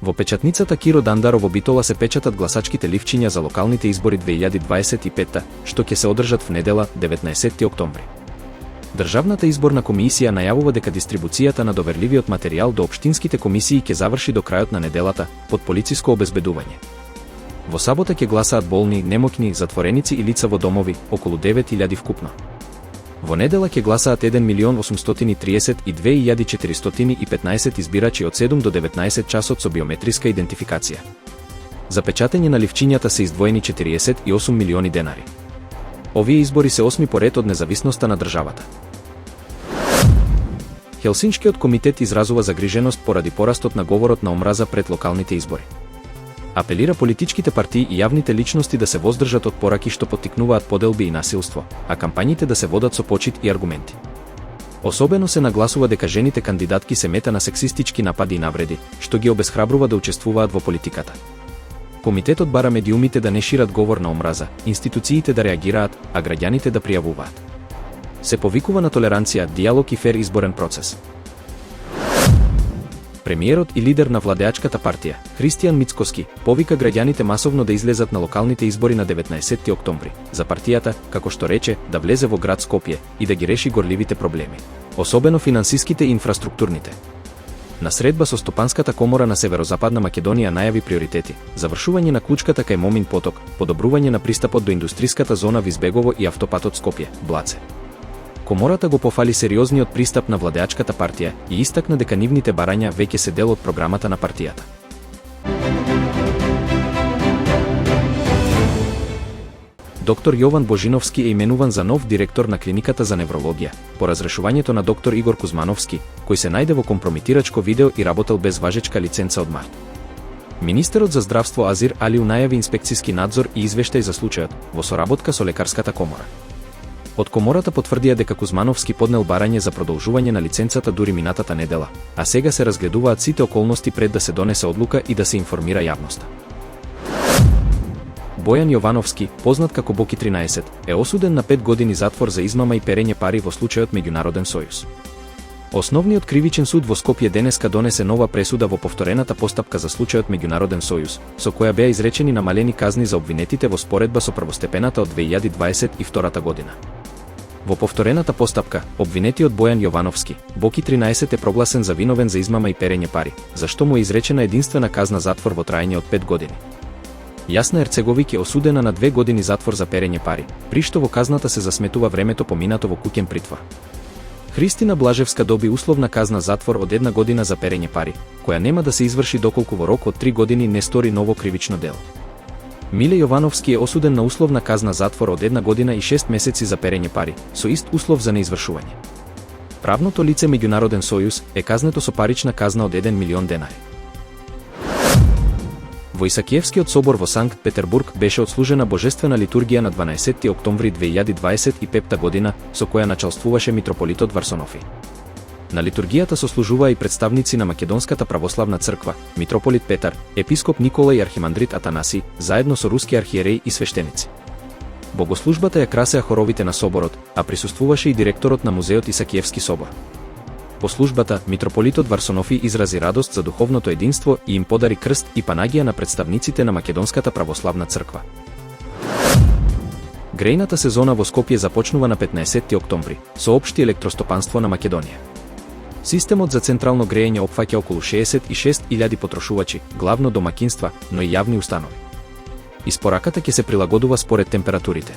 Во печатницата Киро Дандаро во Битола се печатат гласачките ливчиња за локалните избори 2025, што ќе се одржат в недела, 19 октомври. Државната изборна комисија најавува дека дистрибуцијата на доверливиот материјал до општинските комисии ќе заврши до крајот на неделата, под полициско обезбедување. Во сабота ќе гласаат болни, немокни, затвореници и лица во домови, околу 9000 вкупно. Во недела ќе гласаат 1.832.415 избирачи од 7 до 19 часот со биометриска идентификација. За печатење на ливчињата се издвоени 48 милиони денари. Овие избори се 8 по ред од независноста на државата. Хелсиншкиот комитет изразува загриженост поради порастот на говорот на омраза пред локалните избори. Апелира политичките партии и јавните личности да се воздржат од пораки што поттикнуваат поделби и насилство, а кампањите да се водат со почит и аргументи. Особено се нагласува дека жените кандидатки се мета на сексистички напади и навреди, што ги обесхрабрува да учествуваат во политиката. Комитетот бара медиумите да не шират говор на омраза, институциите да реагираат, а граѓаните да пријавуваат. Се повикува на толеранција, дијалог и фер изборен процес. Премиерот и лидер на владеачката партија, Христијан Мицкоски, повика граѓаните масовно да излезат на локалните избори на 19 октомври, за партијата, како што рече, да влезе во град Скопје и да ги реши горливите проблеми, особено финансиските и инфраструктурните. На средба со Стопанската комора на Северозападна Македонија најави приоритети: завршување на клучката кај Момин поток, подобрување на пристапот до индустриската зона во Избегово и автопатот Скопје-Блаце. Комората го пофали сериозниот пристап на владеачката партија и истакна дека нивните барања веќе се дел од програмата на партијата. Доктор Јован Божиновски е именуван за нов директор на клиниката за неврологија, по разрешувањето на доктор Игор Кузмановски, кој се најде во компрометирачко видео и работел без важечка лиценца од март. Министерот за здравство Азир Алиу најави инспекциски надзор и извештај за случајот, во соработка со лекарската комора. Од комората потврдија дека Кузмановски поднел барање за продолжување на лиценцата дури минатата недела, а сега се разгледуваат сите околности пред да се донесе одлука и да се информира јавноста. Бојан Јовановски, познат како Боки 13, е осуден на 5 години затвор за измама и перење пари во случајот Меѓународен сојуз. Основниот кривичен суд во Скопје денеска донесе нова пресуда во повторената постапка за случајот Меѓународен сојуз, со која беа изречени намалени казни за обвинетите во споредба со првостепената од 2022 година. Во повторената постапка, обвинетиот Бојан Јовановски, Боки 13 е прогласен за виновен за измама и перење пари, за што му е изречена единствена казна затвор во траење од 5 години. Јасна Ерцеговик е осудена на 2 години затвор за перење пари, при што во казната се засметува времето поминато во куќен притвор. Христина Блажевска доби условна казна затвор од 1 година за перење пари, која нема да се изврши доколку во рок од 3 години не стори ново кривично дело. Миле Јовановски е осуден на условна казна затвор од 1 година и 6 месеци за перење пари, со ист услов за неизвршување. Правното лице Меѓународен сојуз е казнето со парична казна од 1 милион денари. Во Исакиевскиот собор во Санкт Петербург беше отслужена божествена литургија на 12 октомври 2025 година, со која началствуваше митрополитот Варсонофи. На литургијата сослужуваа и представници на Македонската православна црква, митрополит Петар, епископ Никола и архимандрит Атанаси, заедно со руски архиереи и свештеници. Богослужбата ја красеа хоровите на соборот, а присуствуваше и директорот на музеот Исакиевски собор. По службата, митрополитот Варсонофи изрази радост за духовното единство и им подари крст и панагија на представниците на Македонската православна црква. Грејната сезона во Скопје започнува на 15 октомври, со општи електростопанство на Македонија. Системот за централно грејење опфаќа околу 66.000 потрошувачи, главно домакинства, но и јавни установи. Испораката ќе се прилагодува според температурите.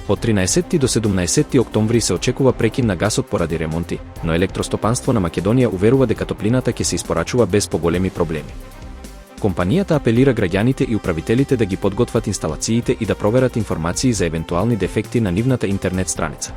Од 13 до 17 октомври се очекува прекин на гасот поради ремонти, но електростопанство на Македонија уверува дека топлината ќе се испорачува без поголеми проблеми. Компанијата апелира граѓаните и управителите да ги подготват инсталациите и да проверат информации за евентуални дефекти на нивната интернет страница.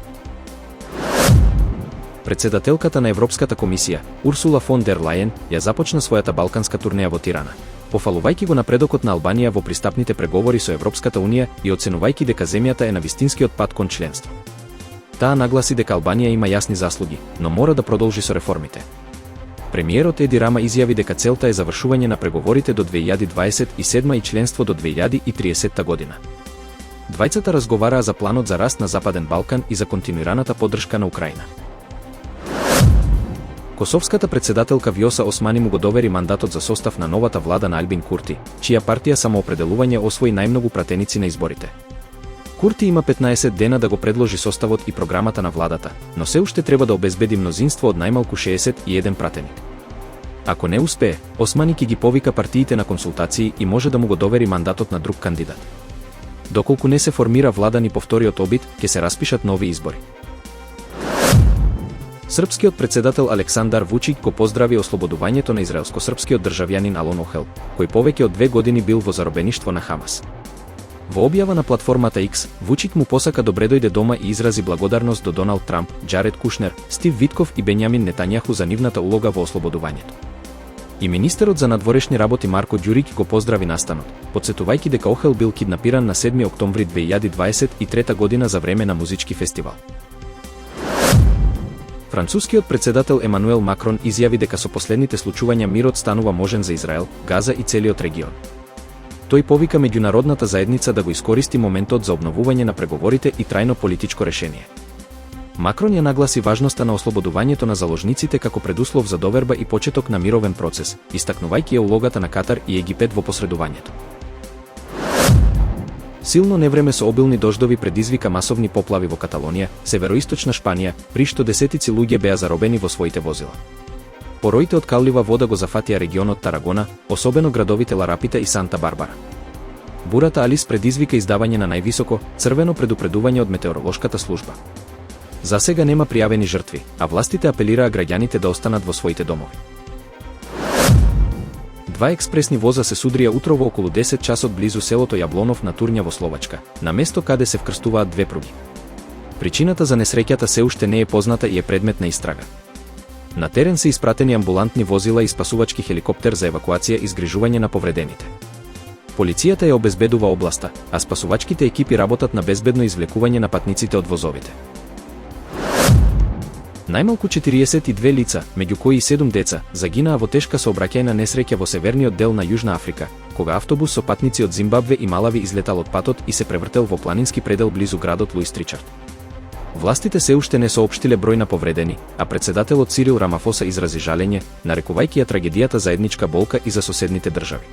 Председателката на Европската комисија, Урсула фон дер Лајен, ја започна својата балканска турнеја во Тирана, пофалувајќи го напредокот на Албанија во пристапните преговори со Европската унија и оценувајќи дека земјата е на вистинскиот пат кон членство. Таа нагласи дека Албанија има јасни заслуги, но мора да продолжи со реформите. Премиерот Еди Рама изјави дека целта е завршување на преговорите до 2027 и членство до 2030 година. Двајцата разговараа за планот за раст на Западен Балкан и за континуираната поддршка на Украина. Косовската председателка Вјоса Османи му го довери мандатот за состав на новата влада на Альбин Курти, чија партија Самоопределување освои најмногу пратеници на изборите. Курти има 15 дена да го предложи составот и програмата на владата, но се уште треба да обезбеди мнозинство од најмалку 61 пратеник. Ако не успее, Османи ќе ги повика партиите на консултации и може да му го довери мандатот на друг кандидат. Доколку не се формира влада ни повториот обид, ќе се распишат нови избори. Српскиот председател Александар Вучик го поздрави ослободувањето на израелско-српскиот државјанин Алон Охел, кој повеќе од 2 години бил во заробеништво на Хамас. Во објава на платформата X, Вучик му посака добре дојде дома и изрази благодарност до Доналд Трамп, Джаред Кушнер, Стив Витков и Бенјамин Нетањаху за нивната улога во ослободувањето. И министерот за надворешни работи Марко Ѓурик го поздрави настанот, потсетувајќи дека Охел бил киднапиран на 7 октомври 2023 година за време на музички фестивал. Францускиот председател Емануел Макрон изјави дека со последните случувања мирот станува можен за Израел, Газа и целиот регион. Тој повика меѓународната заедница да го искористи моментот за обновување на преговорите и трајно политичко решение. Макрон ја нагласи важноста на ослободувањето на заложниците како предуслов за доверба и почеток на мировен процес, истакнувајќи ја улогата на Катар и Египет во посредувањето. Силно невреме со обилни дождови предизвика масовни поплави во Каталонија, североисточна Шпанија, при што десетици луѓе беа заробени во своите возила. Пороите од каллива вода го зафатија регионот Тарагона, особено градовите Ларапита и Санта Барбара. Бурата Алис предизвика издавање на највисоко црвено предупредување од метеоролошката служба. За сега нема пријавени жртви, а властите апелираа граѓаните да останат во своите домови. Два експресни воза се судрија утрово околу 10 часот близу селото Јаблонов на Турња во Словачка, на место каде се вкрстуваат две пруги. Причината за несреќата се уште не е позната и е предмет на истрага. На терен се испратени амбулантни возила и спасувачки хеликоптер за евакуација и згрижување на повредените. Полицијата ја обезбедува областа, а спасувачките екипи работат на безбедно извлекување на патниците од возовите. Најмалку 42 лица, меѓу кои и 7 деца, загинаа во тешка сообраќајна несреќа во северниот дел на Јужна Африка, кога автобус со патници од Зимбабве и Малави излетал од патот и се превртел во планински предел близу градот Луис Тричард. Властите се уште не соопштиле број на повредени, а председателот Цирил Рамафоса изрази жалење, нарекувајќи ја трагедијата заедничка болка и за соседните држави.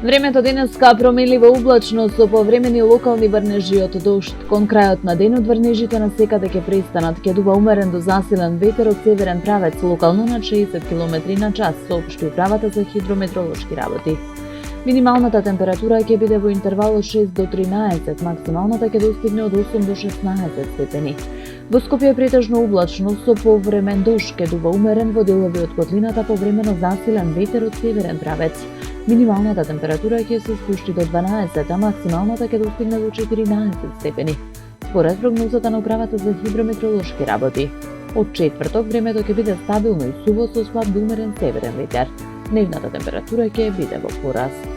Времето денеска променливо облачно со повремени локални врнежи од дожд. Кон крајот на денот врнежите на секаде ќе престанат, ќе дува умерен до засилен ветер од северен правец, локално на 60 км/ч, соопшти управата за хидрометролошки работи. Минималната температура ќе биде во интервал од 6 до 13, максималната ќе достигне од 8 до 16 степени. Во Скопје е претежно облачно со повремен дожд, ќе дува умерен во делови од котлината повремено засилен ветер од северен правец. Минималната температура ќе се спушти до 12, а максималната ќе достигне до 14 степени. Според прогнозата на управата за хидрометролошки работи, од четврток времето ќе биде стабилно и суво со слаб до умерен северен ветер. Дневната температура ќе биде во пораст.